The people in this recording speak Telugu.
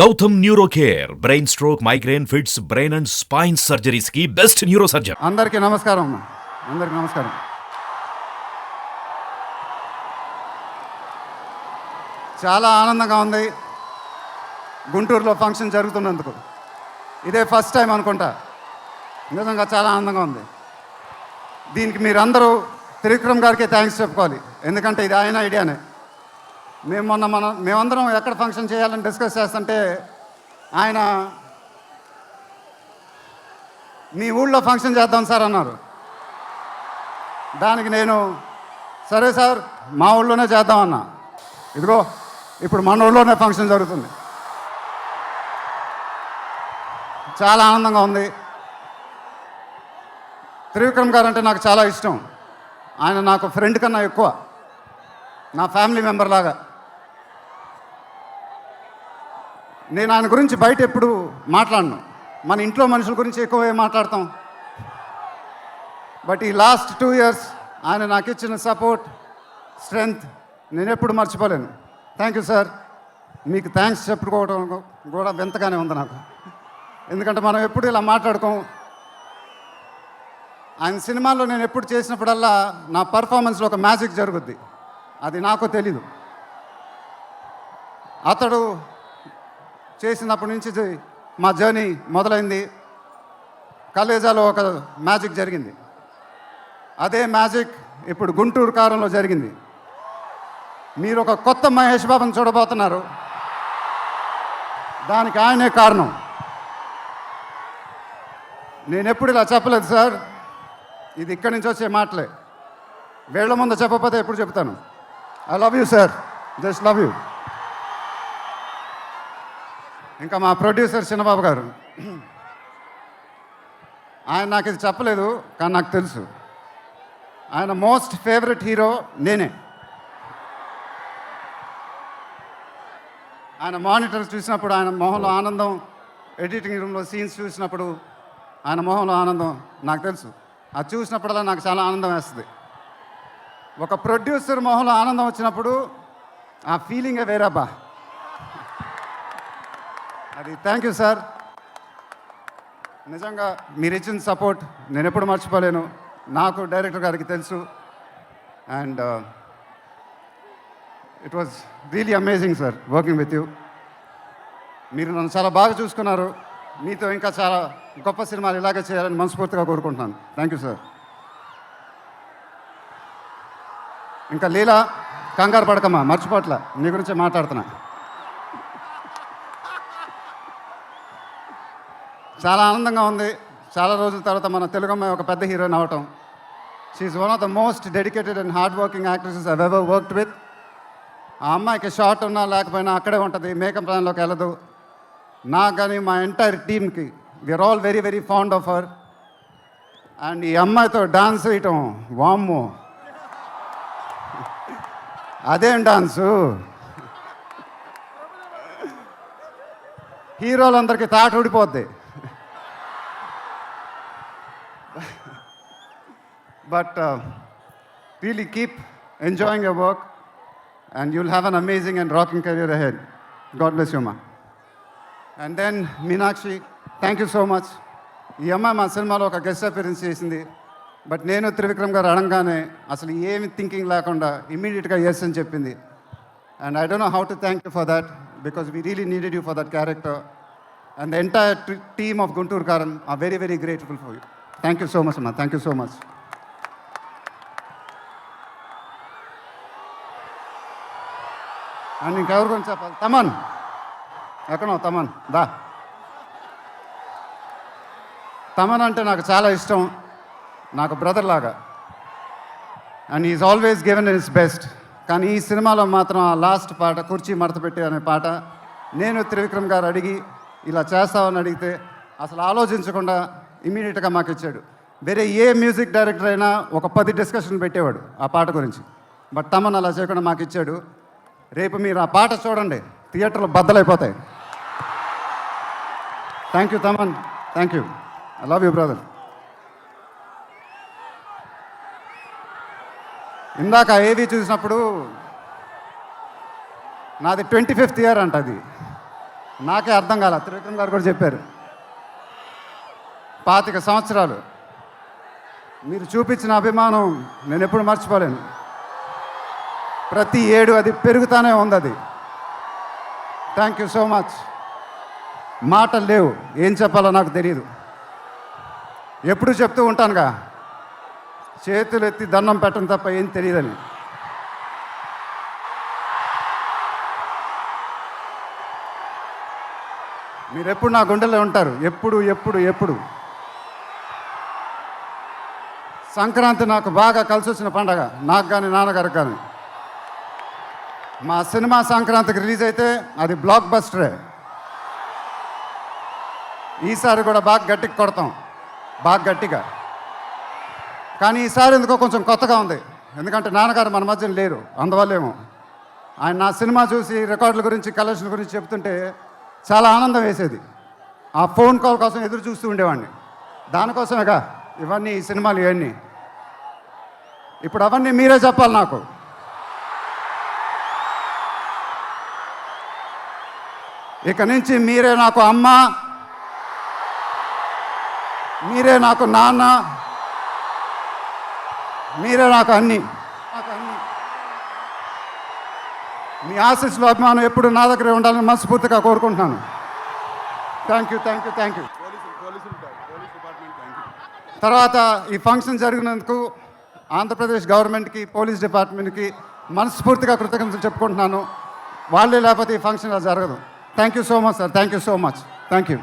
Gautam neuro care brain stroke migraine fits brain and spine surgeries కి బెస్ట్ న్యూరో సర్జన్. అందరికీ నమస్కారం. అందరికీ నమస్కారం. చాలా ఆనందంగా ఉంది గుంటూరులో ఫంక్షన్ జరుగుతున్నందుకు. ఇదే ఫస్ట్ టైం అనుకుంటా. నిజంగా చాలా ఆనందంగా ఉంది. దీనికి మీరందరూ త్రివిక్రమ్ గారికి థ్యాంక్స్ చెప్పుకోవాలి. ఎందుకంటే ఇది ఆయన ఐడియానే. మేమందరం ఎక్కడ ఫంక్షన్ చేయాలని డిస్కస్ చేస్తుంటే ఆయన మీ ఊళ్ళో ఫంక్షన్ చేద్దాం సార్ అన్నారు. దానికి నేను సరే సార్ మా ఊళ్ళోనే చేద్దామన్నా. ఇదిగో ఇప్పుడు మన ఊళ్ళోనే ఫంక్షన్ జరుగుతుంది. చాలా ఆనందంగా ఉంది. త్రివిక్రమ్ గారు అంటే నాకు చాలా ఇష్టం. ఆయన నాకు ఫ్రెండ్ కన్నా ఎక్కువ, నా ఫ్యామిలీ మెంబర్ లాగా. నేను ఆయన గురించి బయట ఎప్పుడు మాట్లాడను. మన ఇంట్లో మనుషుల గురించి ఎక్కువ మాట్లాడతాం. బట్ ఈ లాస్ట్ 2 years ఆయన నాకు ఇచ్చిన సపోర్ట్, స్ట్రెంగ్త్ నేను ఎప్పుడు మర్చిపోలేను. Thank you sir. మీకు థ్యాంక్స్ చెప్పుకోవడం కూడా వింతగానే ఉంది నాకు. ఎందుకంటే మనం ఎప్పుడు ఇలా మాట్లాడుకోం. ఆయన సినిమాల్లో నేను ఎప్పుడు చేసినప్పుడల్లా నా పర్ఫార్మెన్స్లో ఒక మ్యాజిక్ జరుగుద్ది. అది నాకు తెలీదు. అతడు చేసినప్పటి నుంచి మా జర్నీ మొదలైంది. కలేజాలో ఒక మ్యాజిక్ జరిగింది. అదే మ్యాజిక్ ఇప్పుడు గుంటూరు కారంలో జరిగింది. మీరు ఒక కొత్త మహేష్ బాబుని చూడబోతున్నారు. దానికి ఆయనే కారణం. నేను ఎప్పుడు ఇలా చెప్పలేదు సార్. ఇది ఇక్కడి నుంచి వచ్చే మాటలే. వేళ్ల ముందు చెప్పకపోతే ఎప్పుడు చెప్తాను. I love you sir. Just love you. ఇంకా మా ప్రొడ్యూసర్ చిన్నబాబు గారు, ఆయన నాకు ఇది చెప్పలేదు కానీ నాకు తెలుసు. ఆయన మోస్ట్ ఫేవరెట్ హీరో నేనే. ఆయన మానిటర్ చూసినప్పుడు ఆయన మొహంలో ఆనందం, ఎడిటింగ్ రూమ్లో సీన్స్ చూసినప్పుడు ఆయన మొహంలో ఆనందం నాకు తెలుసు. అది చూసినప్పుడల్లా నాకు చాలా ఆనందం వేస్తుంది. ఒక ప్రొడ్యూసర్ మొహంలో ఆనందం వచ్చినప్పుడు ఆ ఫీలింగే వేరబ్బా. అది థ్యాంక్ యూ సార్. నిజంగా మీరు ఇచ్చిన సపోర్ట్ నేను ఎప్పుడు మర్చిపోలేను. నాకు డైరెక్టర్ గారికి తెలుసు. And it was really amazing sir working with you. మీరు నన్ను చాలా బాగా చూసుకున్నారు. మీతో ఇంకా చాలా గొప్ప సినిమాలు ఇలాగే చేయాలని మనస్ఫూర్తిగా కోరుకుంటున్నాను. Thank you sir. ఇంకా లీలా, కంగారు పడకమ్మా, మర్చిపోట్ల, నీ గురించే మాట్లాడుతున్నా. చాలా ఆనందంగా ఉంది. చాలా రోజుల తర్వాత మన తెలుగు అమ్మాయి ఒక పెద్ద హీరోయిన్ అవ్వటం. She's one of the most dedicated and hard working actresses I've ever worked with. ఆ అమ్మాయికి షార్ట్ ఉన్నా లేకపోయినా అక్కడే ఉంటుంది, మేకప్ ప్లాన్లోకి వెళ్ళదు. నాకు కానీ మా ఎంటైర్ టీమ్కి we're all very very fond of her. And ఈ అమ్మాయితో డాన్స్ వేయటం, వామ్మో అదేం డాన్సు. హీరోలందరికీ తాట ఊడిపోద్ది. But really keep enjoying your work and you'll have an amazing and rocking career ahead. God bless you, ma. And then Meenakshi, thank you so much. ఈ అమ్మాయి మా సినిమాలో ఒక గెస్ట్ అపియరెన్స్ చేసింది. బట్ నేను త్రివిక్రమ్ గారు అడగగానే అసలు ఏమి థింకింగ్ లేకుండా ఇమ్మీడియట్గా ఎస్ అని చెప్పింది. And I don't know how to thank you for that because we really needed you for that character. And the entire team of Guntur Kaaram are very very grateful for you. Thank you so much అమ్మా. Thank you so much. And ఇంకెవరి గురించి చెప్పాలి? తమన్ ఎక్కడో తమన్ దా. తమన్ అంటే నాకు చాలా ఇష్టం, నాకు బ్రదర్ లాగా. And is always given his best. కానీ ఈ సినిమాలో మాత్రం ఆ లాస్ట్ పాట, కుర్చీ మడతపెట్టి అనే పాట, నేను త్రివిక్రమ్ గారు అడిగి ఇలా చేస్తామని అడిగితే అసలు ఆలోచించకుండా ఇమీడియట్గా మాకు ఇచ్చాడు. వేరే ఏ మ్యూజిక్ డైరెక్టర్ అయినా ఒక 10 డిస్కషన్ పెట్టేవాడు ఆ పాట గురించి. బట్ తమన్ అలా చేయకుండా మాకు ఇచ్చాడు. రేపు మీరు ఆ పాట చూడండి, థియేటర్లో బద్దలైపోతాయి. Thank you Thaman. Thank you. I love you brother. ఇందాక ఏవి చూసినప్పుడు నాది 25th year అంట. అది నాకే అర్థం కాల. త్రివిక్రమ్ గారు కూడా చెప్పారు 25 సంవత్సరాలు మీరు చూపించిన అభిమానం నేను ఎప్పుడు మర్చిపోలేను. ప్రతి ఏడు అది పెరుగుతానే ఉంది. అది థ్యాంక్ యూ సో మచ్. మాటలు లేవు, ఏం చెప్పాలో నాకు తెలియదు. ఎప్పుడు చెప్తూ ఉంటానుగా, చేతులు ఎత్తి దండం పెట్టడం తప్ప ఏం తెలియదని. మీరు ఎప్పుడు నా గుండెల్లో ఉంటారు, ఎప్పుడు ఎప్పుడు ఎప్పుడు. సంక్రాంతి నాకు బాగా కలిసి వచ్చిన పండగ, నాకు కానీ నాన్నగారికి కానీ. మా సినిమా సంక్రాంతికి రిలీజ్ అయితే అది బ్లాక్ బస్టరే. ఈసారి కూడా బాగా గట్టిగా కొడతాం, బాగా గట్టిగా. కానీ ఈసారి ఎందుకో కొంచెం కొత్తగా ఉంది, ఎందుకంటే నాన్నగారు మన మధ్యన లేరు, అందువల్లేమో. ఆయన నా సినిమా చూసి రికార్డుల గురించి కలెక్షన్ గురించి చెప్తుంటే చాలా ఆనందం వేసేది. ఆ ఫోన్ కాల్ కోసం ఎదురు చూస్తూ ఉండేవాడిని. దానికోసమేగా ఇవన్నీ, ఈ సినిమాలు ఇవన్నీ. ఇప్పుడు అవన్నీ మీరే చెప్పాలి నాకు. ఇక నుంచి మీరే నాకు అమ్మ, మీరే నాకు నాన్న, మీరే నాకు అన్నీ. మీ ఆశీస్సులు, అభిమానం ఎప్పుడు నా దగ్గరే ఉండాలని మనస్ఫూర్తిగా కోరుకుంటున్నాను. Thank you, thank you, thank you. తర్వాత ఈ ఫంక్షన్ జరిగినందుకు ఆంధ్రప్రదేశ్ గవర్నమెంట్కి, పోలీస్ డిపార్ట్మెంట్కి మనస్ఫూర్తిగా కృతజ్ఞతలు చెప్పుకుంటున్నాను. వాళ్ళే లేకపోతే ఈ ఫంక్షన్ జరగదు. Thank you so much sir, thank you so much, thank you.